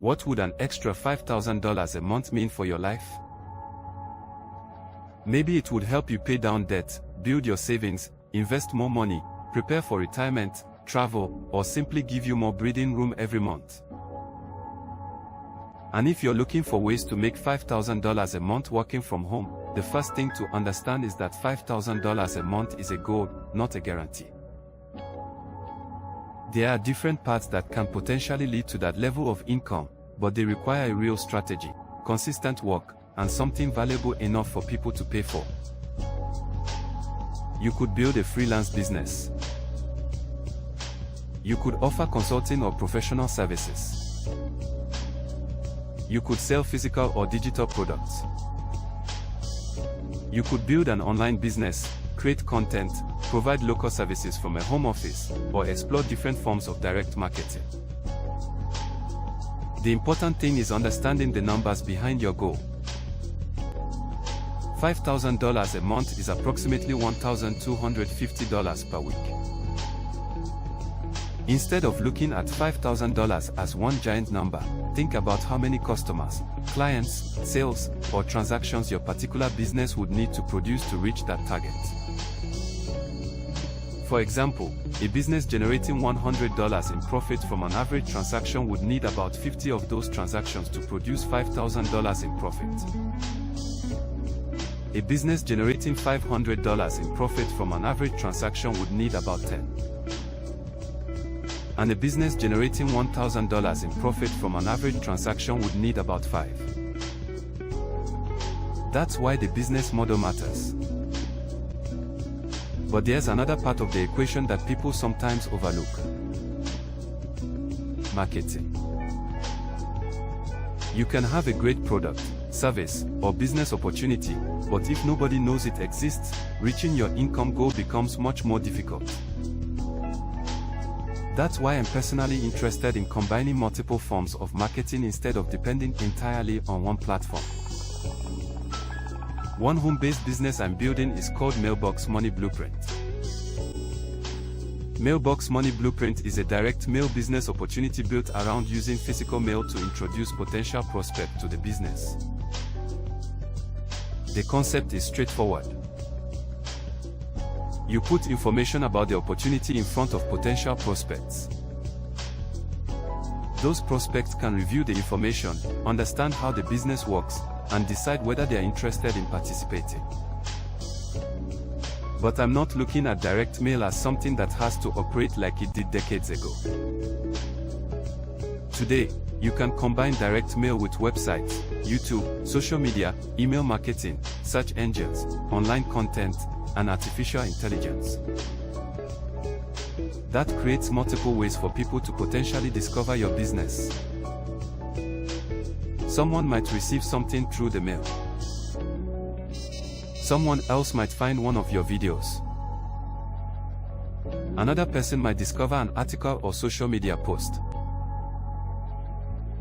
What would an extra $5,000 a month mean for your life? Maybe it would help you pay down debt, build your savings, invest more money, prepare for retirement, travel, or simply give you more breathing room every month. And if you're looking for ways to make $5,000 a month working from home, the first thing to understand is that $5,000 a month is a goal, not a guarantee. There are different paths that can potentially lead to that level of income, but they require a real strategy, consistent work, and something valuable enough for people to pay for. You could build a freelance business. You could offer consulting or professional services. You could sell physical or digital products. You could build an online business, create content, provide local services from a home office, or explore different forms of direct marketing. The important thing is understanding the numbers behind your goal. $5,000 a month is approximately $1,250 per week. Instead of looking at $5,000 as one giant number, think about how many customers, clients, sales, or transactions your particular business would need to produce to reach that target. For example, a business generating $100 in profit from an average transaction would need about 50 of those transactions to produce $5,000 in profit. A business generating $500 in profit from an average transaction would need about 10. And a business generating $1,000 in profit from an average transaction would need about 5. That's why the business model matters. But there's another part of the equation that people sometimes overlook. Marketing. You can have a great product, service, or business opportunity, but if nobody knows it exists, reaching your income goal becomes much more difficult. That's why I'm personally interested in combining multiple forms of marketing instead of depending entirely on one platform. One home-based business I'm building is called Mailbox Money Blueprint. Mailbox Money Blueprint is a direct mail business opportunity built around using physical mail to introduce potential prospects to the business. The concept is straightforward. You put information about the opportunity in front of potential prospects. Those prospects can review the information, understand how the business works, and decide whether they are interested in participating. But I'm not looking at direct mail as something that has to operate like it did decades ago. Today, you can combine direct mail with websites, YouTube, social media, email marketing, search engines, online content, and artificial intelligence. That creates multiple ways for people to potentially discover your business. Someone might receive something through the mail. Someone else might find one of your videos. Another person might discover an article or social media post.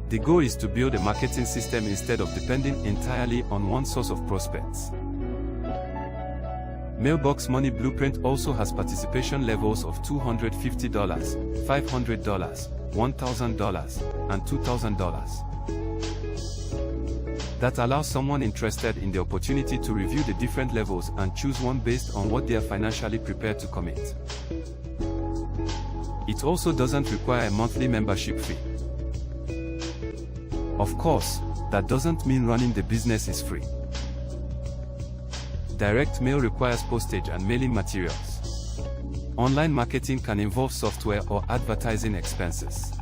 The goal is to build a marketing system instead of depending entirely on one source of prospects. Mailbox Money Blueprint also has participation levels of $250, $500, $1,000, and $2,000. That allows someone interested in the opportunity to review the different levels and choose one based on what they are financially prepared to commit. It also doesn't require a monthly membership fee. Of course, that doesn't mean running the business is free. Direct mail requires postage and mailing materials. Online marketing can involve software or advertising expenses.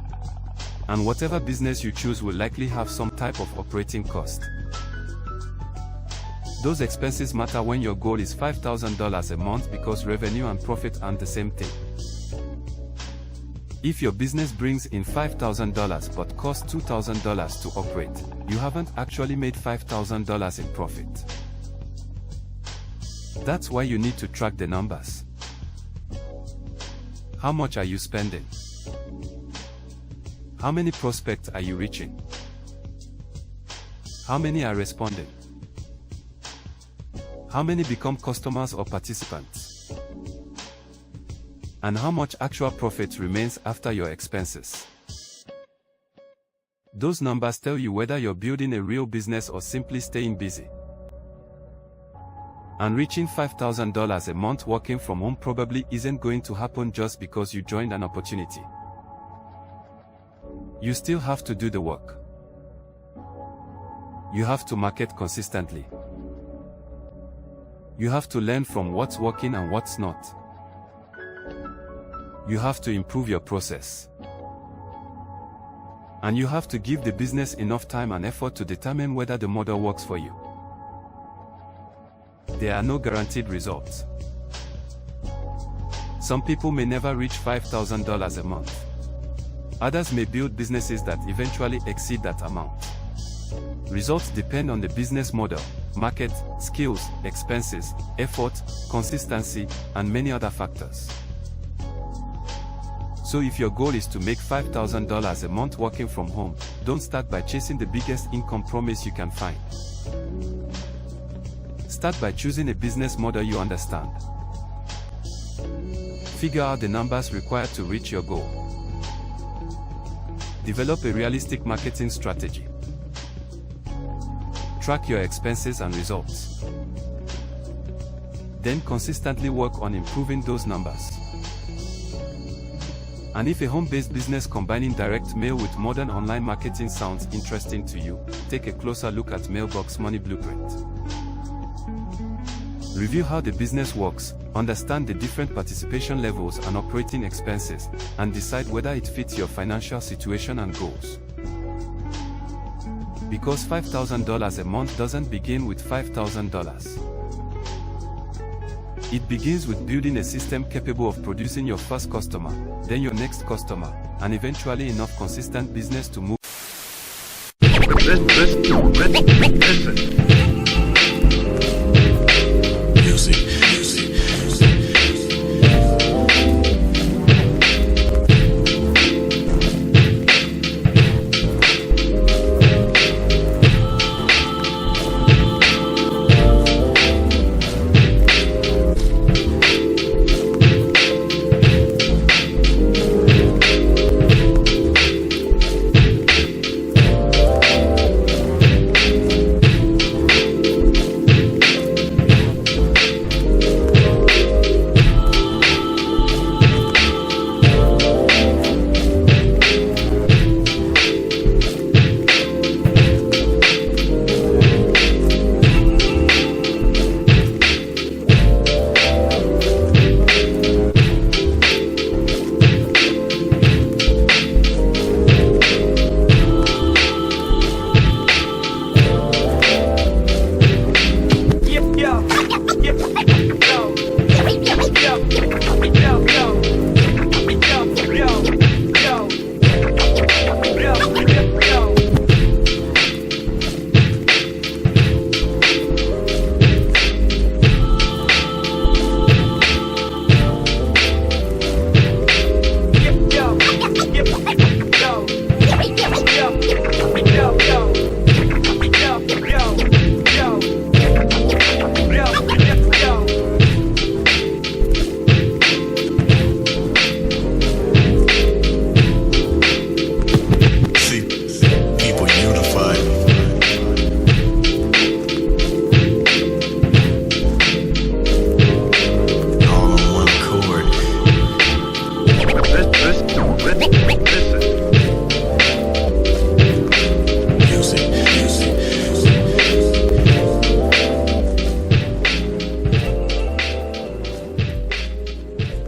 And whatever business you choose will likely have some type of operating cost. Those expenses matter when your goal is $5,000 a month because revenue and profit aren't the same thing. If your business brings in $5,000 but costs $2,000 to operate, you haven't actually made $5,000 in profit. That's why you need to track the numbers. How much are you spending? How many prospects are you reaching? How many are responding? How many become customers or participants? And how much actual profit remains after your expenses? Those numbers tell you whether you're building a real business or simply staying busy. And reaching $5,000 a month working from home probably isn't going to happen just because you joined an opportunity. You still have to do the work. You have to market consistently. You have to learn from what's working and what's not. You have to improve your process. And you have to give the business enough time and effort to determine whether the model works for you. There are no guaranteed results. Some people may never reach $5,000 a month. Others may build businesses that eventually exceed that amount. Results depend on the business model, market, skills, expenses, effort, consistency, and many other factors. So if your goal is to make $5,000 a month working from home, don't start by chasing the biggest income promise you can find. Start by choosing a business model you understand. Figure out the numbers required to reach your goal. Develop a realistic marketing strategy. Track your expenses and results. Then consistently work on improving those numbers. And if a home-based business combining direct mail with modern online marketing sounds interesting to you, take a closer look at Mailbox Money Blueprint. Review how the business works, understand the different participation levels and operating expenses, and decide whether it fits your financial situation and goals. Because $5,000 a month doesn't begin with $5,000. It begins with building a system capable of producing your first customer, then your next customer, and eventually enough consistent business to move.